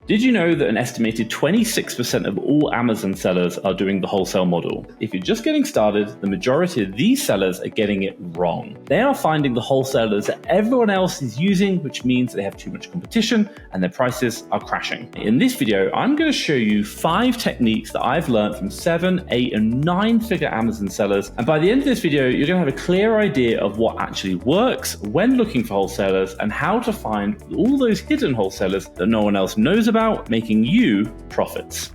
Did you know that an estimated 26% of all Amazon sellers are doing the wholesale model? If you're just getting started, the majority of these sellers are getting it wrong. They are finding the wholesalers that everyone else is using, which means they have too much competition and their prices are crashing. In this video, I'm going to show you 5 techniques that I've learned from 7, 8, and 9-figure Amazon sellers. And by the end of this video, you're going to have a clear idea of what actually works when looking for wholesalers and how to find all those hidden wholesalers that no one else knows about, making you profits.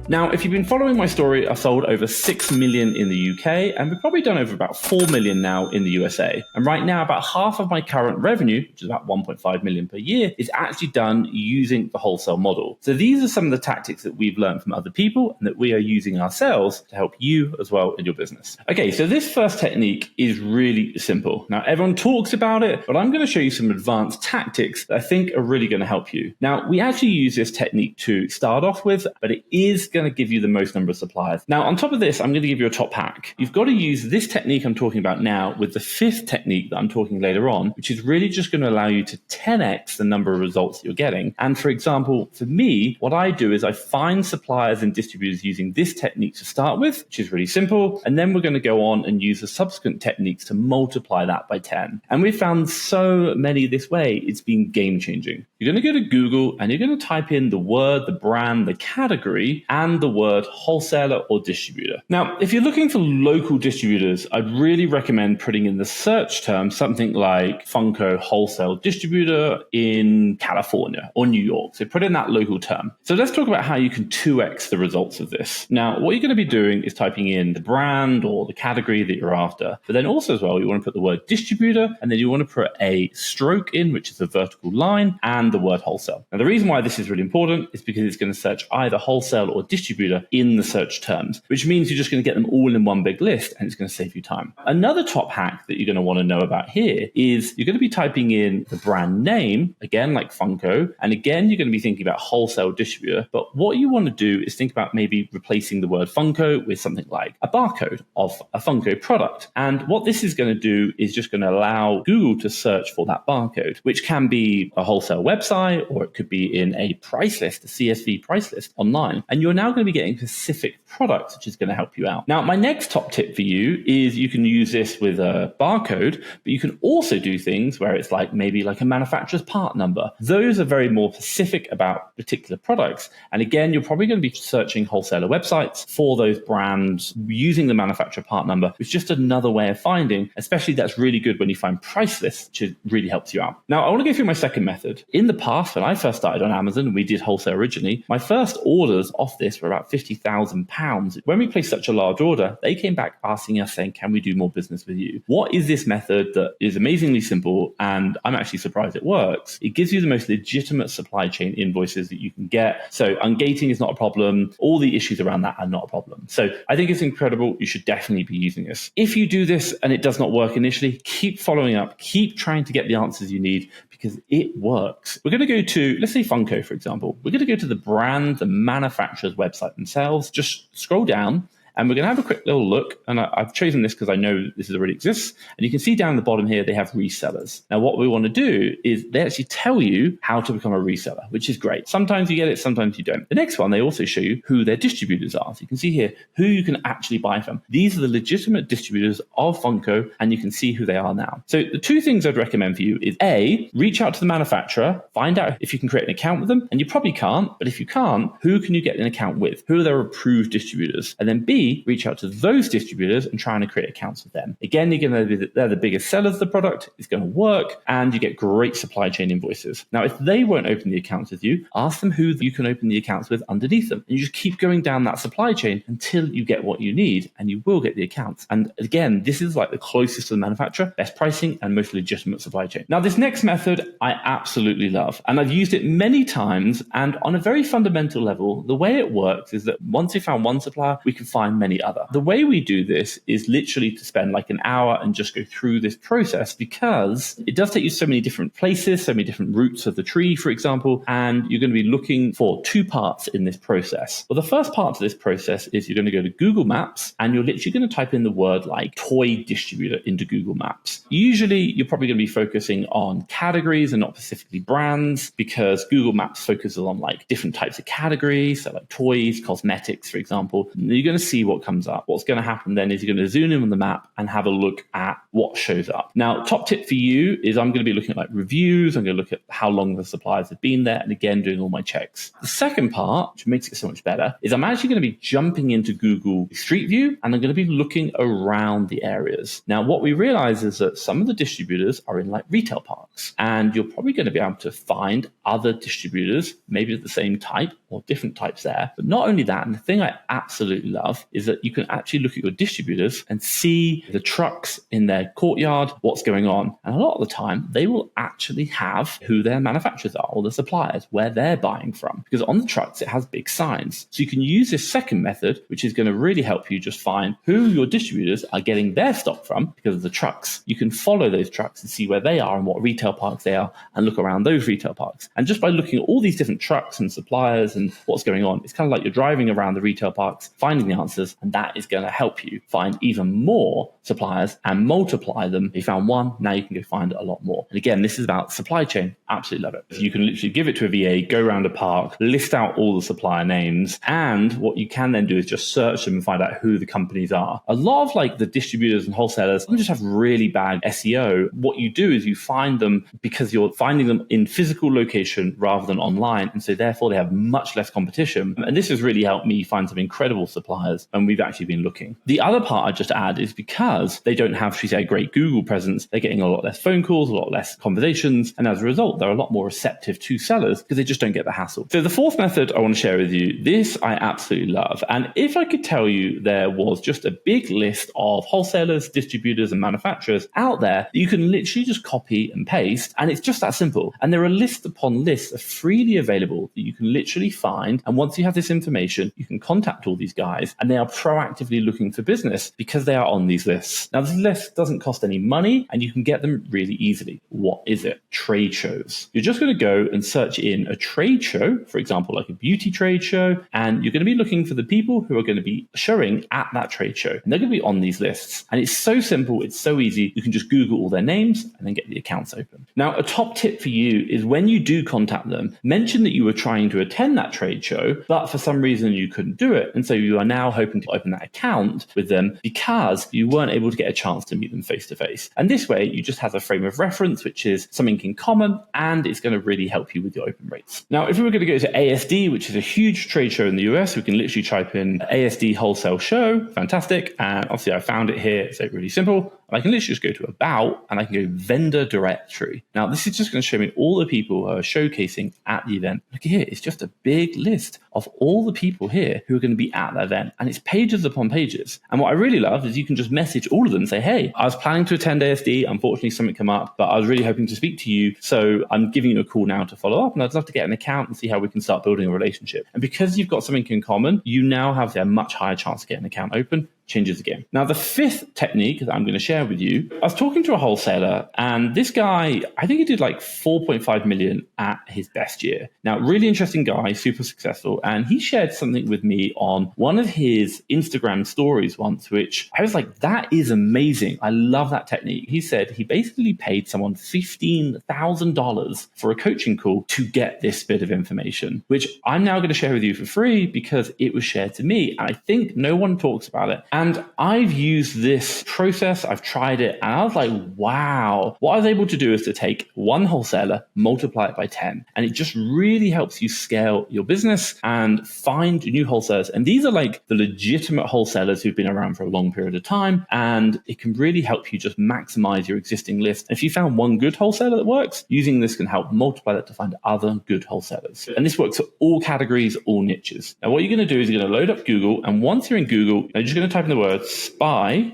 Now, if you've been following my story, I've sold over 6 million in the UK, and we've probably done over about 4 million now in the USA. And right now, about half of my current revenue, which is about 1.5 million per year, is actually done using the wholesale model. So these are some of the tactics that we've learned from other people and that we are using ourselves to help you as well in your business. Okay, so this first technique is really simple. Now, everyone talks about it, but I'm going to show you some advanced tactics that I think are really going to help you. Now, we actually use this technique to start off with, but it is going to give you the most number of suppliers. Now, on top of this, I'm going to give you a top hack. You've got to use this technique I'm talking about now with the 5th technique that I'm talking later on, which is really just going to allow you to 10x the number of results that you're getting. And for example, for me, what I do is I find suppliers and distributors using this technique to start with, which is really simple. And then we're going to go on and use the subsequent techniques to multiply that by 10. And we've found so many this way, it's been game changing. You're going to go to Google and you're going to type in the word, the brand, the category, and the word wholesaler or distributor. Now, if you're looking for local distributors, I'd really recommend putting in the search term something like Funko wholesale distributor in California or New York. So put in that local term. So let's talk about how you can 2x the results of this. Now, what you're going to be doing is typing in the brand or the category that you're after. But then also as well, you want to put the word distributor, and then you want to put a stroke in, which is a vertical line, and the word wholesale. Now, the reason why this is really important is because it's going to search either wholesale or distributor in the search terms, which means you're just going to get them all in one big list and it's going to save you time. Another top hack that you're going to want to know about here is you're going to be typing in the brand name, again, like Funko, and again, you're going to be thinking about wholesale distributor, but what you want to do is think about maybe replacing the word Funko with something like a barcode of a Funko product. And what this is going to do is just going to allow Google to search for that barcode, which can be a wholesale website, or it could be in a price list, a CSV price list online. And you're now going to be getting specific products, which is going to help you out. Now, my next top tip for you is you can use this with a barcode, but you can also do things where it's like maybe like a manufacturer's part number. Those are very more specific about particular products. And again, you're probably going to be searching wholesaler websites for those brands using the manufacturer part number. It's just another way of finding, especially that's really good when you find price lists, which really helps you out. Now, I want to go through my second method. In the past, when I first started on Amazon, and we did wholesale originally, my first orders off this were about £50,000. When we placed such a large order, they came back asking us saying, can we do more business with you? What is this method that is amazingly simple? And I'm actually surprised it works. It gives you the most legitimate supply chain invoices that you can get. So ungating is not a problem. All the issues around that are not a problem. So I think it's incredible. You should definitely be using this. If you do this and it does not work initially, keep following up, keep trying to get the answers you need, because it works. We're going to go to, let's say Funko, for example. We're going to go to the brand, the manufacturer's website themselves. Just scroll down. And we're going to have a quick little look. And I've chosen this because I know this already exists. And you can see down the bottom here, they have resellers. Now, what we want to do is they actually tell you how to become a reseller, which is great. Sometimes you get it, sometimes you don't. The next one, they also show you who their distributors are. So you can see here who you can actually buy from. These are the legitimate distributors of Funko, and you can see who they are now. So the 2 things I'd recommend for you is A, reach out to the manufacturer, find out if you can create an account with them. And you probably can't, but if you can't, who can you get an account with? Who are their approved distributors? And then B, reach out to those distributors and try and create accounts with them. Again, you're going to be they're the biggest sellers of the product. It's going to work, and you get great supply chain invoices. Now, if they won't open the accounts with you, ask them who you can open the accounts with underneath them. And you just keep going down that supply chain until you get what you need, and you will get the accounts. And again, this is like the closest to the manufacturer, best pricing, and most legitimate supply chain. Now, this next method I absolutely love, and I've used it many times. And on a very fundamental level, the way it works is that once we found one supplier, we can find find many other. The way we do this is literally to spend like an hour and just go through this process, because it does take you so many different places, so many different roots of the tree, for example, and you're going to be looking for two parts in this process. Well, the first part of this process is you're going to go to Google Maps and you're literally going to type in the word like toy distributor into Google Maps. Usually you're probably going to be focusing on categories and not specifically brands, because Google Maps focuses on like different types of categories, so like toys, cosmetics, for example. And you're going to see what comes up. What's going to happen then is you're going to zoom in on the map and have a look at what shows up. Now, top tip for you is I'm going to be looking at like reviews. I'm going to look at how long the suppliers have been there, and again, doing all my checks. The second part, which makes it so much better, is I'm actually going to be jumping into Google Street View and I'm going to be looking around the areas. Now, what we realize is that some of the distributors are in like retail parks, and you're probably going to be able to find other distributors, maybe of the same type or different types there. But not only that, and the thing I absolutely love is that you can actually look at your distributors and see the trucks in their courtyard, what's going on. And a lot of the time, they will actually have who their manufacturers are or the suppliers, where they're buying from. Because on the trucks, it has big signs. So you can use this second method, which is going to really help you just find who your distributors are getting their stock from because of the trucks. You can follow those trucks and see where they are and what retail parks they are and look around those retail parks. And just by looking at all these different trucks and suppliers and what's going on, it's kind of like you're driving around the retail parks, finding the answers, and that is going to help you find even more suppliers and multiply them. You found one, now you can go find a lot more. And again, this is about supply chain. Absolutely love it. You can literally give it to a VA, go around a park, list out all the supplier names, and what you can then do is just search them and find out who the companies are. A lot of like the distributors and wholesalers just have really bad SEO. What you do is you find them because you're finding them in physical location rather than online, and so therefore they have much less competition. And this has really helped me find some incredible suppliers, and we've actually been looking. The other part I just add is because they don't have, should we say, a great Google presence, they're getting a lot less phone calls, a lot less conversations, and as a result, they're a lot more receptive to sellers because they just don't get the hassle. So the fourth method I want to share with you, this I absolutely love. And if I could tell you there was just a big list of wholesalers, distributors, and manufacturers out there that you can literally just copy and paste, and it's just that simple. And there are lists upon lists of freely available that you can literally find. And once you have this information, you can contact all these guys, and they are proactively looking for business because they are on these lists. Now, this list doesn't cost any money, and you can get them really easily. What is it? Trade shows. You're just going to go and search in a trade show, for example, like a beauty trade show, and you're going to be looking for the people who are going to be showing at that trade show. And they're going to be on these lists. And it's so simple. It's so easy. You can just Google all their names and then get the accounts open. Now, a top tip for you is when you do contact them, mention that you were trying to attend that trade show, but for some reason you couldn't do it. And so you are now hoping to open that account with them because you weren't able to get a chance to meet them face to face. And this way, you just have a frame of reference, which is something in common, and it's going to really help you with your open rates. Now, if we were going to go to ASD, which is a huge trade show in the US, we can literally type in ASD Wholesale Show. Fantastic. And obviously I found it here. It's really simple. I can literally just go to About and I can go Vendor Directory. Now, this is just going to show me all the people who are showcasing at the event. Look here, it's just a big list of all the people here who are going to be at the event. And it's pages upon pages. And what I really love is you can just message all of them and say, hey, I was planning to attend ASD. Unfortunately, something came up, but I was really hoping to speak to you. So I'm giving you a call now to follow up. And I'd love to get an account and see how we can start building a relationship. And because you've got something in common, you now have a much higher chance to get an account open. Changes the game. Now, the fifth technique that I'm going to share with you, I was talking to a wholesaler, and this guy, I think he did like 4.5 million at his best year. Now, really interesting guy, super successful. And he shared something with me on one of his Instagram stories once, which I was like, that is amazing. I love that technique. He said he basically paid someone $15,000 for a coaching call to get this bit of information, which I'm now going to share with you for free because it was shared to me. And I think no one talks about it. And I've used this process, I've tried it, and I was like, wow. What I was able to do is to take one wholesaler, multiply it by 10. And it just really helps you scale your business and find new wholesalers. And these are like the legitimate wholesalers who've been around for a long period of time. And it can really help you just maximize your existing list. And if you found one good wholesaler that works, using this can help multiply that to find other good wholesalers. And this works for all categories, all niches. Now, what you're going to do is you're going to load up Google. And once you're in Google, you're just going to type in the word spy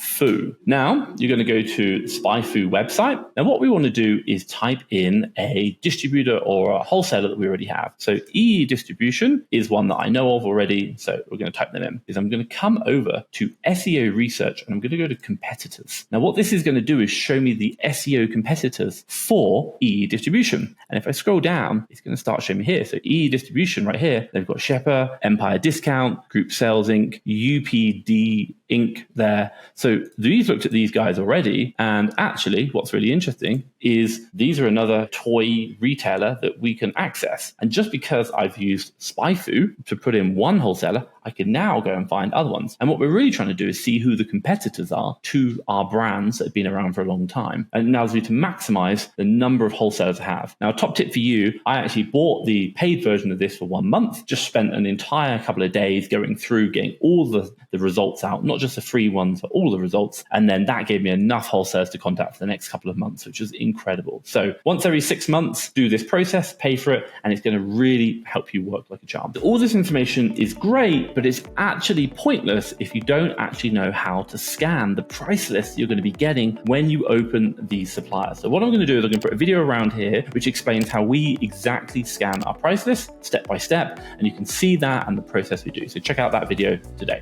Foo. Now you're going to go to the SpyFoo website. Now what we want to do is type in a distributor or a wholesaler that we already have. So EE Distribution is one that I know of already. So we're going to type them in. I'm going to come over to SEO research and I'm going to go to competitors. Now what this is going to do is show me the SEO competitors for EE Distribution. And if I scroll down, it's going to start showing me here. So EE Distribution right here, they've got Shepper, Empire Discount, Group Sales Inc., UPD Inc. there. So we've looked at these guys already. And actually what's really interesting is these are another toy retailer that we can access. And just because I've used SpyFoo to put in one wholesaler, I can now go and find other ones. And what we're really trying to do is see who the competitors are to our brands that have been around for a long time. And it allows me to maximize the number of wholesalers I have. Now, a top tip for you, I actually bought the paid version of this for 1 month, just spent an entire couple of days going through, getting all the results out, not just the free ones, but all the results. And then that gave me enough wholesalers to contact for the next couple of months, which was incredible. So once every 6 months, do this process, pay for it, and it's going to really help you work like a charm. All this information is great, but it's actually pointless if you don't actually know how to scan the price list you're going to be getting when you open these suppliers. So what I'm going to do is I'm going to put a video around here which explains how we exactly scan our price list step by step, and you can see that and the process we do. So check out that video today.